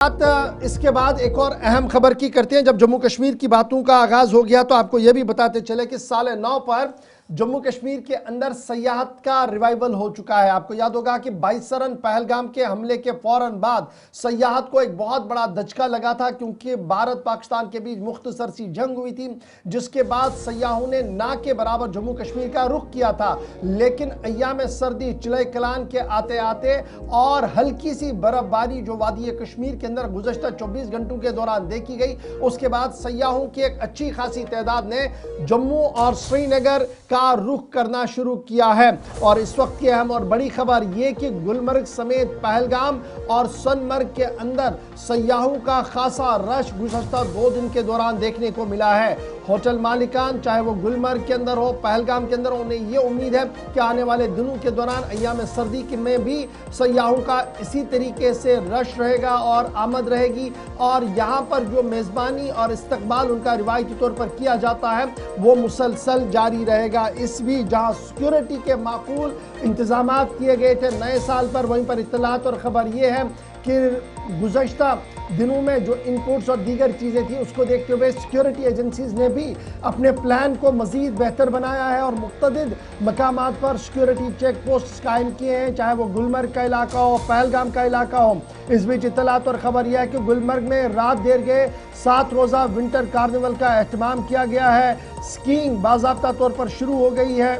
इसके बाद एक और अहम खबर की करते हैं। जब जम्मू कश्मीर की बातों का आगाज हो गया तो आपको यह भी बताते चले कि 9:30 पर जम्मू कश्मीर के अंदर सयाहत का रिवाइवल हो चुका है। आपको याद होगा कि 22 रन पहलगाम के हमले के फौरन बाद सयाहत को एक बहुत बड़ा धचका लगा था, क्योंकि भारत पाकिस्तान के बीच मुख्तसर सी जंग हुई थी, जिसके बाद सयाहों ने ना के बराबर जम्मू कश्मीर का रुख किया था। लेकिन अय्याम सर्दी चिले कलान के आते आते और हल्की सी बर्फबारी जो वादी कश्मीर के अंदर गुज़श्ता 24 घंटों के दौरान देखी गई, उसके बाद सयाहों की एक अच्छी खासी तादाद ने जम्मू और श्रीनगर का रुख करना शुरू किया है। और इस वक्त की अहम और बड़ी खबर यह कि गुलमर्ग समेत पहलगाम और सोनमर्ग के अंदर सयाहों का खासा रश गुज़श्ता 2 दिन के दौरान देखने को मिला है। होटल मालिकान चाहे वो गुलमर्ग के अंदर हो, पहलगाम के अंदर, उन्हें ये उम्मीद है कि आने वाले दिनों के दौरान अय्याम सर्दी में भी सयाहों का इसी तरीके से रश रहेगा और आमद रहेगी। और यहाँ पर जो मेज़बानी और इस्तकबाल उनका रिवायती तौर पर किया जाता है वो मुसलसल जारी रहेगा। इस भी जहाँ सिक्योरिटी के माकूल इंतजाम किए गए थे नए साल पर, वहीं पर इत्तलात और ख़बर ये है कि गुज़श्ता दिनों में जो इनपुट्स और दीगर चीज़ें थी उसको देखते हुए सिक्योरिटी एजेंसीज ने भी अपने प्लान को मज़ीद बेहतर बनाया है और मुख्तलिफ मकामात पर सिक्योरिटी चेक पोस्ट कायम किए हैं, चाहे वो गुलमर्ग का इलाका हो, पहलगाम का इलाका हो। इस बीच इत्तलात और ख़बर यह है कि गुलमर्ग में रात देर गए 7 रोज़ा विंटर कार्निवल का एहतमाम किया गया है। स्कीइंग बाज़ाब्ता तौर पर शुरू हो गई है।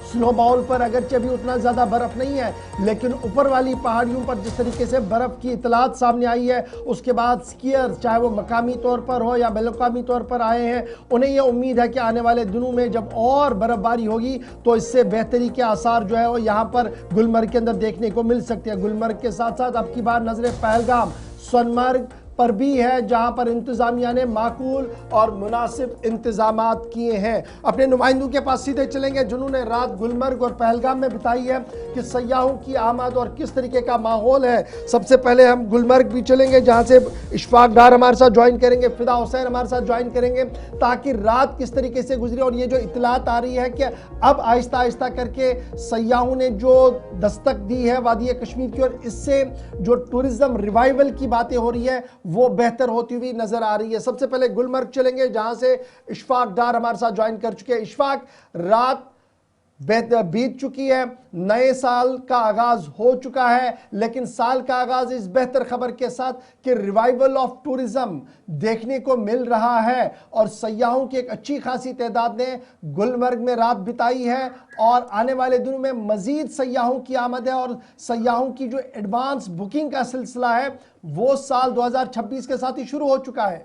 स्नोबॉल पर अगरचे भी उतना ज़्यादा बर्फ़ नहीं है, लेकिन ऊपर वाली पहाड़ियों पर जिस तरीके से बर्फ़ की इतलात सामने आई है, उसके बाद स्कीयर चाहे वो मकामी तौर पर हो या बैनुल-अक़वामी तौर पर आए हैं, उन्हें ये उम्मीद है कि आने वाले दिनों में जब और बर्फ़बारी होगी तो इससे बेहतरी के आसार जो है वो यहाँ पर गुलमर्ग के अंदर देखने को मिल सकते हैं। गुलमर्ग के साथ साथ अब की बार नज़रें पहलगाम, सोनमर्ग पर भी है, जहां पर इंतजामिया ने माकूल और मुनासिब इंतजामात किए हैं। अपने नुमाइंदों के पास सीधे चलेंगे जिन्होंने रात गुलमर्ग और पहलगाम में बिताई है कि सयाहों की आमद और किस तरीके का माहौल है। सबसे पहले हम गुलमर्ग भी चलेंगे जहां से इशफाक डार हमारे साथ ज्वाइन करेंगे, फिदा हुसैन हमारे साथ ज्वाइन करेंगे, ताकि रात किस तरीके से गुजरी और ये जो इतलात आ रही है कि अब आहिस्ता आहिस्ता करके सयाहों ने जो दस्तक दी है वादी कश्मीर की, और इससे जो टूरिज्म रिवाइवल की बातें हो रही है वो बेहतर होती हुई नजर आ रही है। सबसे पहले गुलमर्ग चलेंगे जहां से इशफाक डार हमारे साथ ज्वाइन कर चुके हैं। इशफाक, रात बीत चुकी है, नए साल का आगाज हो चुका है, लेकिन साल का आगाज इस बेहतर खबर के साथ कि रिवाइवल ऑफ टूरिज्म देखने को मिल रहा है और सयाहों की एक अच्छी खासी तादाद ने गुलमर्ग में रात बिताई है और आने वाले दिनों में मजीद सयाहों की आमद है और सयाहों की जो एडवांस बुकिंग का सिलसिला है वो साल 2026 के साथ ही शुरू हो चुका है।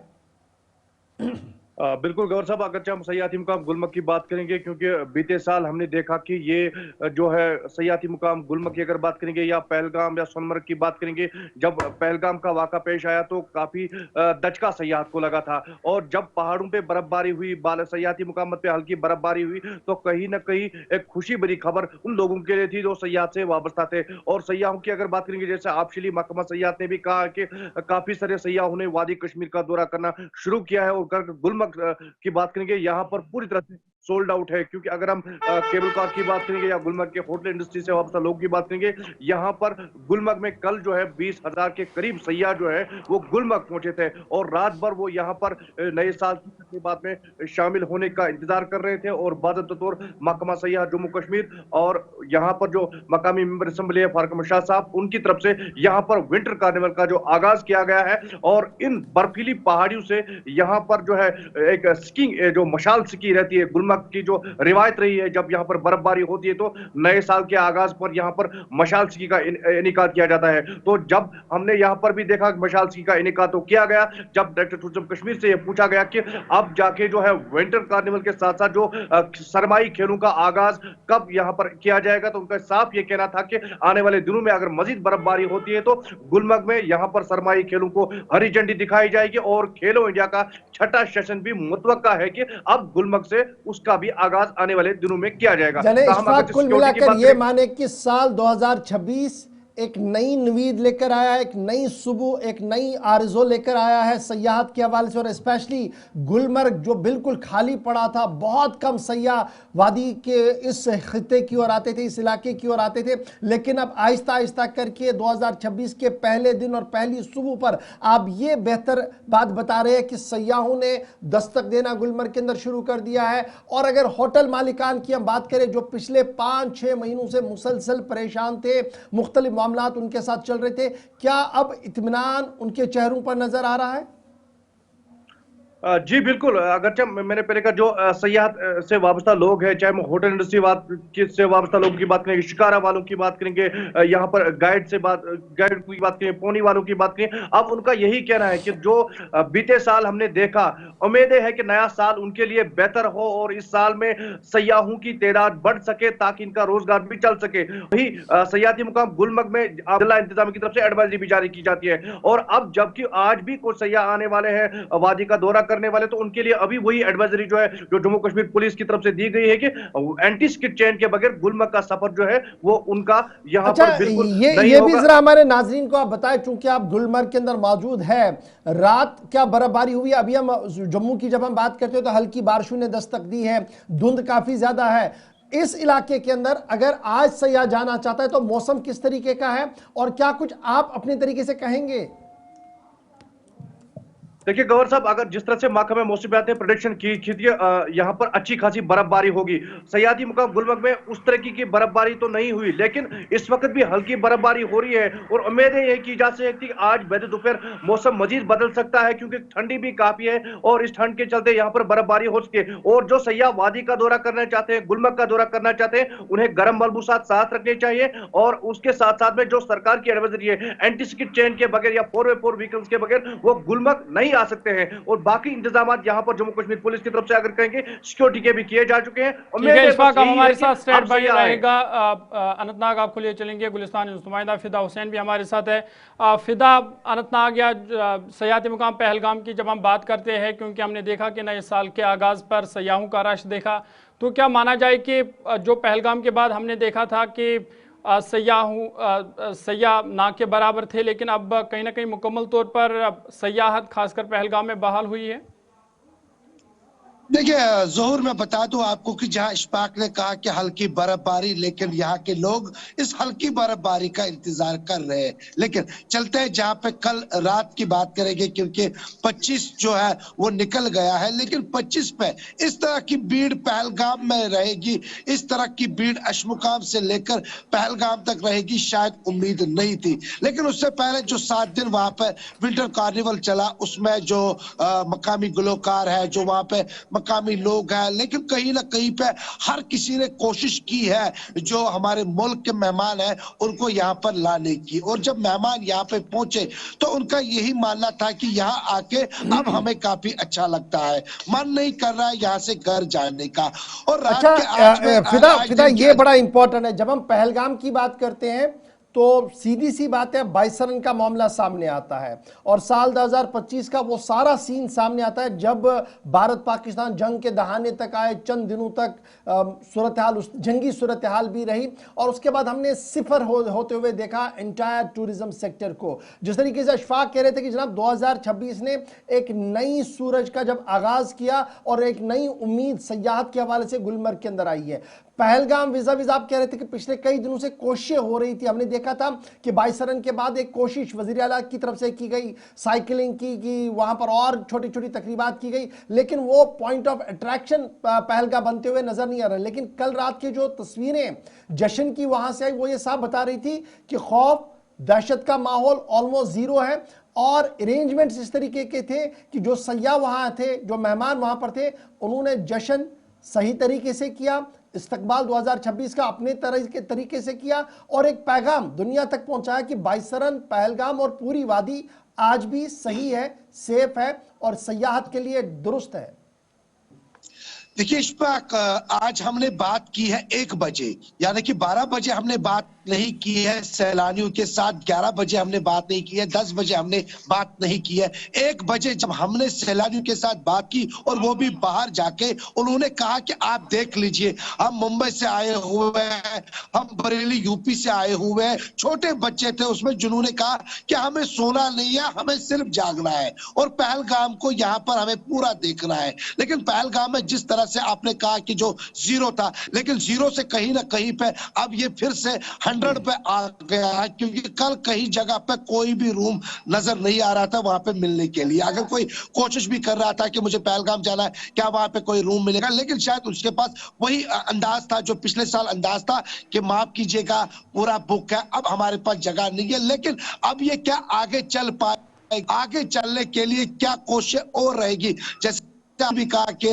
बिल्कुल गौर साहब, अगर हम सयाहती मुकाम गुलमर्ग की बात करेंगे, क्योंकि बीते साल हमने देखा कि ये जो है सयाहती मुकाम गुलमर्ग की अगर बात करेंगे या पहलगाम या सोनमर्ग की बात करेंगे, जब पहलगाम का वाक़ा पेश आया तो काफी दचका सयाहत को लगा था। और जब पहाड़ों पे बर्फबारी हुई, सयाहती मुकाम पे हल्की बर्फबारी हुई, तो कहीं ना कहीं एक खुशी भरी खबर उन लोगों के लिए थी जो सयाहत से वाबस्ता थे। और सयाहों की अगर बात करेंगे, जैसे आबशिली महकमा सयाहत ने भी कहा कि काफी सारे सयाहों ने वादी कश्मीर का दौरा करना शुरू किया है। और गुलमर्ग की बात करेंगे, यहाँ पर पूरी तरह से सोल्ड आउट है, क्योंकि अगर हम केबल कार की बात करेंगे या गुलमर्ग के होटल इंडस्ट्री से वाबस्ता लोगों की बात करेंगे, यहाँ पर गुलमर्ग में कल जो है 20,000 के करीब सयाह जो है वो गुलमर्ग पहुंचे थे और रात भर वो यहाँ पर नए साल की तकरीबात में शामिल होने का इंतजार कर रहे थे। और बाज़ाब्ता तौर महकमा सयाह जम्मू कश्मीर और यहाँ पर जो मकामी मेंबर असेंबली है फारूक अहमद शाह साहब, उनकी तरफ से यहाँ पर विंटर कार्निवल का जो आगाज किया गया है और इन बर्फीली पहाड़ियों से यहाँ पर जो है एक स्कीइंग जो मशाल स्की रहती है, गुलमर्ग की जो रिवायत रही है, जब यहाँ पर बर्फबारी होती है तो नए साल के आगाज पर यहाँ पर मशाल स्की का इनेकाद किया जाता है। तो जब हमने यहाँ पर भी देखा मशाल स्की का इनेकाद तो किया गया, जब डायरेक्टर टूरिज्म कश्मीर से यह पूछा गया कि अब जाके जो है विंटर कार्निवल के साथ साथ जो सरमाई खेलों का आगाज कब यहाँ पर किया जाएगा, तो उनका साफ ये कहना था कि आने वाले दिनों में अगर मजीद बर्फबारी होती है तो गुलमर्ग में यहाँ पर सरमाई खेलों को हरी झंडी दिखाई जाएगी। और खेलो इंडिया का 6ठा सेशन भी मुतवक्का है कि अब गुलमर्ग से उसका भी आगाज आने वाले दिनों में किया जाएगा। कुल मिलाकर ये माने कि साल 2026 एक नई नवीद लेकर आया है, एक नई सुबह, एक नई आरज़ो लेकर आया है सयाहत के हवाले से, और स्पेशली गुलमर्ग जो बिल्कुल खाली पड़ा था, बहुत कम सयाह वादी के इस खिते की ओर आते थे, इस इलाके की ओर आते थे, लेकिन अब आहिस्ता आहिस्ता करके 2026 के पहले दिन और पहली सुबह पर आप ये बेहतर बात बता रहे हैं कि सयाहों ने दस्तक देना गुलमर्ग के अंदर शुरू कर दिया है। और अगर होटल मालिकान की हम बात करें जो पिछले 5-6 महीनों से मुसलसल परेशान थे, मुख्तलिफ मामलात उनके साथ चल रहे थे, क्या अब इत्मीनान उनके चेहरों पर नजर आ रहा है? जी बिल्कुल, अगरचे मैंने पहले कहा जो सयाहत से वाबस्ता लोग हैं, चाहे हम होटल इंडस्ट्री से वाबस्ता लोगों की बात करेंगे, शिकारा वालों की बात करेंगे, यहाँ पर गाइड की बात करें, पोनी वालों की बात करें, अब उनका यही कहना है कि जो बीते साल हमने देखा, उम्मीदें है कि नया साल उनके लिए बेहतर हो और इस साल में सयाहों की तादाद बढ़ सके ताकि इनका रोजगार भी चल सके। वही सयाहती मुकाम गुलमर्ग में जिला इंतजामिया की तरफ से एडवाइजरी भी जारी की जाती है, और अब जबकि आज भी कुछ सयाह आने वाले हैं वादी का दौरा करने वाले, तो उनके लिए अभी वही एडवाइजरी जो है जो जम्मू कश्मीर पुलिस की तरफ से दी गई है कि एंटी स्किड चेन के बगैर गुलमर्ग का सफर जो है वो उनका यहां अच्छा, पर बिल्कुल नहीं ये भी होगा। जरा हमारे नाजरीन को आप बताएं, चूंकि आप गुलमर्ग के अंदर मौजूद है, रात क्या बर्फबारी हुई? अभी हम जम्मू की जब हम बात करते हो तो हल्की बारिशों ने दस्तक दी है, धुंध काफी ज्यादा है। इस इलाके के अंदर अगर आज सयाह जाना चाहता है तो मौसम किस तरीके का है, और क्या कुछ आप अपने तरीके से कहेंगे? देखिए गौर साहब, अगर जिस तरह से महकमे मौसमियात ने प्रेडिक्शन की थी यहाँ पर अच्छी खासी बर्फबारी होगी, सयाहती मुकाम गुलमर्ग में उस तरह की बर्फबारी तो नहीं हुई, लेकिन इस वक्त भी हल्की बर्फबारी हो रही है और उम्मीदें ये की जा सकती है कि आज बाद दोपहर मौसम मजीद बदल सकता है, क्योंकि ठंडी भी काफी है और इस ठंड के चलते यहाँ पर बर्फबारी हो सके। और जो सयाह वादी का दौरा करना चाहते हैं, गुलमर्ग का दौरा करना चाहते हैं, उन्हें गर्म मलबूसात साथ रखने चाहिए, और उसके साथ साथ में जो सरकार की एडवाइजरी है एंटी स्किड चेन के बगैर या 4x4 व्हीकल्स के बगैर वो गुलमर्ग नहीं आ सकते हैं। और बाकी इंतजाम यहां पर जम्मू कश्मीर पुलिस की तरफ से अगर कहेंगे सिक्योरिटी के भी किए जा चुके हैं। ठीक है, इशफाक आप हमारे साथ स्टैंड बाय रहेगा। अनंतनाग आपको लिए चलेंगे, गुलिस्तान नुमाइंदा फिदा हुसैन भी हमारे साथ है। फिदा, अनंतनाग या सयाहती मुकाम पहलगाम की जब हम बात करते हैं, क्योंकि हमने देखा कि नए साल के आगाज पर सयाहों का रश देखा, तो क्या माना जाए कि जो पहलगाम के बाद हमने देखा था कि सयाह ना के बराबर थे, लेकिन अब कहीं ना कहीं मुकम्मल तौर पर सयाहत खासकर पहलगाम में बहाल हुई है? देखिए जोहर, मैं बता दूं आपको कि जहां इशफाक ने कहा कि हल्की बर्फबारी, लेकिन यहाँ के लोग इस हल्की बर्फबारी का इंतजार कर रहे हैं। लेकिन चलते हैं जहां पे कल रात की बात करेंगे, क्योंकि 25 जो है वो निकल गया है, लेकिन 25 पे इस तरह की भीड़ पहलगाम में रहेगी, इस तरह की भीड़ अशमुकाम से लेकर पहलगाम तक रहेगी, शायद उम्मीद नहीं थी। लेकिन उससे पहले जो 7 दिन वहां पे विंटर कार्निवल चला, उसमें जो मकामी गुलकार है, जो वहां पे मकामी लोग हैं, लेकिन कहीं ना कहीं पे हर किसी ने कोशिश की है जो हमारे मुल्क के मेहमान हैं उनको यहाँ पर लाने की। और जब मेहमान यहाँ पे पहुंचे तो उनका यही मानना था कि यहाँ आके अब हमें काफी अच्छा लगता है, मन नहीं कर रहा है यहाँ से घर जाने का। और रात अच्छा, के आज में फिदा ये बड़ा इंपॉर्टेंट है, जब हम पहलगाम की बात करते हैं तो सीधी सी बात है, बाइसरन का मामला सामने आता है और साल 2025 का वो सारा सीन सामने आता है जब भारत पाकिस्तान जंग के दहाने तक आए, चंद दिनों तक सूरत हाल, उस जंगी सूरत हाल भी रही, और उसके बाद हमने सिफर होते हुए देखा एंटायर टूरिज्म सेक्टर को। जिस तरीके से अशफाक कह रहे थे कि जनाब 2026 ने एक नई सूरज का जब आगाज किया और एक नई उम्मीद सयाहत के हवाले से गुलमर्ग के अंदर आई है। पहलगाम विजा आप कह रहे थे कि पिछले कई दिनों से कोशिशें हो रही थी, हमने देखा था कि बाइसरन के बाद एक कोशिश वजीर आला की तरफ से की गई, साइकिलिंग की वहां पर और छोटी छोटी तकरीबात की गई, लेकिन वो पॉइंट ऑफ अट्रैक्शन पहलगाम बनते हुए नजर नहीं आ रहा। लेकिन कल रात की जो तस्वीरें जश्न की वहां से आई वो ये साफ बता रही थी कि खौफ, दहशत का माहौल ऑलमोस्ट जीरो है, और अरेंजमेंट्स इस तरीके के थे कि जो सयाह वहां थे, जो मेहमान वहां पर थे, उन्होंने जश्न सही तरीके से किया, इस्तकबाल 2026 का अपने तरीके से किया और एक पैगाम दुनिया तक पहुंचाया कि बाइसरन, पहलगाम और पूरी वादी आज भी सही है, सेफ है और सयाहत के लिए दुरुस्त है। देखिए इशफाक, आज हमने बात की है 1 बजे, यानी कि 12 बजे हमने बात नहीं की है सैलानियों के साथ, 11 बजे हमने बात नहीं की है, 10 बजे हमने बात नहीं की है। 1 बजे जब हमने सैलानियों के साथ बात की और वो भी बाहर जाके, उन्होंने कहा कि आप देख लीजिए, हम मुंबई से आए हुए हैं, हम बरेली यूपी से आए हुए हैं, छोटे बच्चे थे उसमें जिन्होंने कहा कि हमें सोना नहीं है, हमें सिर्फ जागना है और पहलगाम को यहाँ पर हमें पूरा देखना है। लेकिन पहलगाम में जिस तरह से आपने कहा कि जो 0 था, लेकिन 0 से कहीं ना कहीं पे अब ये फिर से 100 पे आ गया है, क्योंकि कल कहीं जगह पे कोई भी रूम नजर नहीं आ रहा था वहां पे मिलने के लिए। अगर कोई कोशिश भी कर रहा था कि मुझे पहलगाम जाना है, क्या वहां पे कोई रूम मिलेगा, लेकिन शायद उसके पास वही अंदाज था जो पिछले साल अंदाज था कि माफ कीजिएगा पूरा बुक है, अब हमारे पास जगह नहीं है। लेकिन अब ये क्या आगे चल पाए, आगे चलने के लिए क्या कोशिश और रहेगी, जैसे भी कहा कि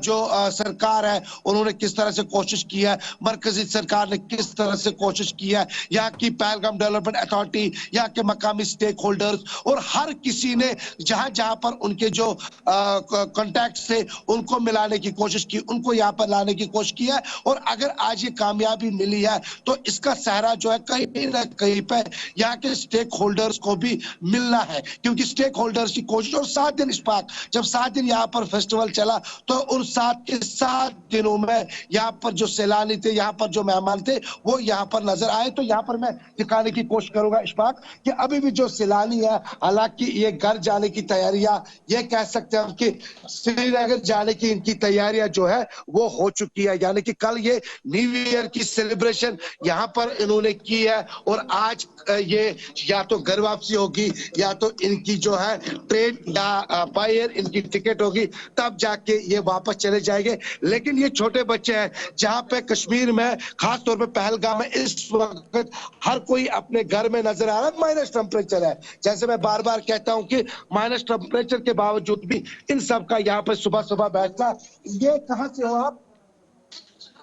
जो सरकार है उन्होंने किस तरह से कोशिश की है, मरकजी सरकार ने किस तरह से कोशिश की है, यहाँ की पहलगाम डेवलपमेंट अथॉरिटी, यहाँ के मकामी स्टेक होल्डर्स और हर किसी ने जहां जहां पर उनके जो कॉन्टैक्ट थे उनको मिलाने की कोशिश की, उनको यहाँ पर लाने की कोशिश की है। और अगर आज ये कामयाबी मिली है तो इसका सहरा जो है कहीं ना कहीं पे यहाँ के स्टेक होल्डर्स को भी मिलना है, क्योंकि स्टेक होल्डर्स की कोशिश। और 7 दिन इस्पाक, जब 7 दिन यहाँ पर फेस्टिवल चला तो उन 7 के 7 दिनों में यहाँ पर जो सैलानी थे, यहाँ पर जो मेहमान थे, वो यहाँ पर नजर आए। तो यहाँ पर मैं दिखाने की कोशिश करूंगा इशफाक कि अभी भी जो सैलानी है, हालांकि ये घर जाने की तैयारियां, ये कह सकते हैं कि श्रीनगर जाने की इनकी तैयारियां जो है वो हो चुकी है, यानी कि कल ये न्यू ईयर की सेलिब्रेशन यहाँ पर इन्होंने की है और आज ये या तो घर वापसी होगी या तो इनकी जो है ट्रेन या बाय एयर इनकी टिकट होगी, तब जाके ये वापस चले जाएंगे। लेकिन ये छोटे बच्चे हैं, जहां पे कश्मीर में खास तौर पे पहलगाम में इस वक्त हर कोई अपने घर में नजर आ रहा है। माइनस टेम्परेचर है, जैसे मैं बार बार कहता हूं कि माइनस टेम्परेचर के बावजूद भी इन सब का यहाँ पे सुबह सुबह बैठना। ये कहाँ से हो आप?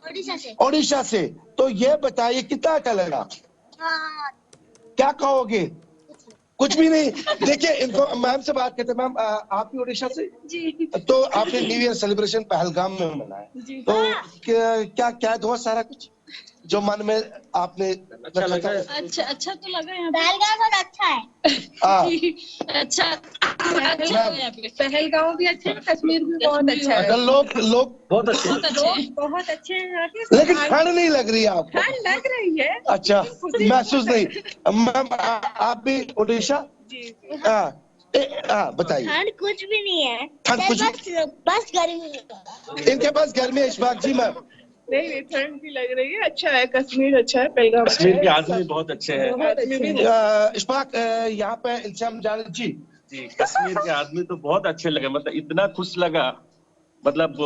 ओडिशा से। ओडिशा से। तो ये बताइए कितना अच्छा लगा, क्या कहोगे? कुछ भी नहीं। देखिए इनको मैम से बात करते हैं। मैम आप भी ओडिशा से? जी। तो आपने न्यू ईयर सेलिब्रेशन पहलगाम में मनाया, तो क्या क्या हुआ सारा कुछ जो मन में आपने अच्छा लगा? अच्छा तो लगा यहाँ पहलगाम बहुत अच्छा है। अच्छा पहलगाम भी अच्छा है, कश्मीर भी बहुत अच्छा है। लोग बहुत अच्छे हैं। लेकिन ठंड नहीं लग रही है आपको? ठंड लग रही है। अच्छा, महसूस नहीं। मैम आप भी ओडिशा? बताइए। ठंड कुछ भी नहीं है, ठंड कुछ बस गर्मी है। इनके पास गर्मी है इशफाक जी। मैम नहीं ठंड भी लग रही है, अच्छा है कश्मीर, अच्छा है पहलगाम। कश्मीर के आदमी बहुत अच्छे हैं। इशफाक यहाँ पे इल्जाम जावेद जी, कश्मीर के आदमी तो बहुत अच्छे लगे, मतलब इतना खुश लगा, मतलब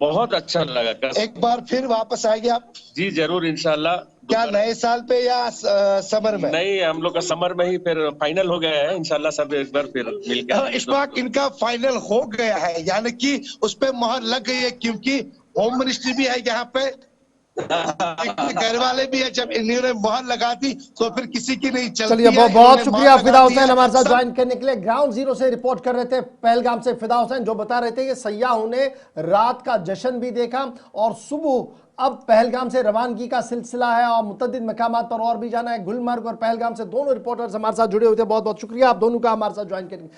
बहुत अच्छा लगा। एक बार फिर वापस आएंगे आप? जी जरूर इंशाल्लाह। क्या नए साल पे या समर में? नहीं, हम लोग का समर में ही फिर फाइनल हो गया है, इंशाल्लाह सब एक बार फिर मिलकर। इशफाक इनका फाइनल हो गया है, यानी कि उस पे मोहर लग गई है, क्योंकि होम मिनिस्ट्री भी है यहाँ पे, घर वाले भी है। जब इन्होंने मोहर लगा दी तो फिर किसी की नहीं चलती। चलिए बहुत शुक्रिया फिदा हुसैन हमारे साथ ज्वाइन करने के लिए। ग्राउंड जीरो से रिपोर्ट कर रहे थे पहलगाम से फिदा हुसैन, जो बता रहे थे कि सयाहों ने रात का जश्न भी देखा और सुबह अब पहलगाम से रवानगी का सिलसिला है और मुतअद्दिद मकामात पर और भी जाना है। गुलमर्ग और पहलगाम से दोनों रिपोर्टर्स हमारे साथ जुड़े हुए थे। बहुत बहुत शुक्रिया आप दोनों का हमारे साथ ज्वाइन करने।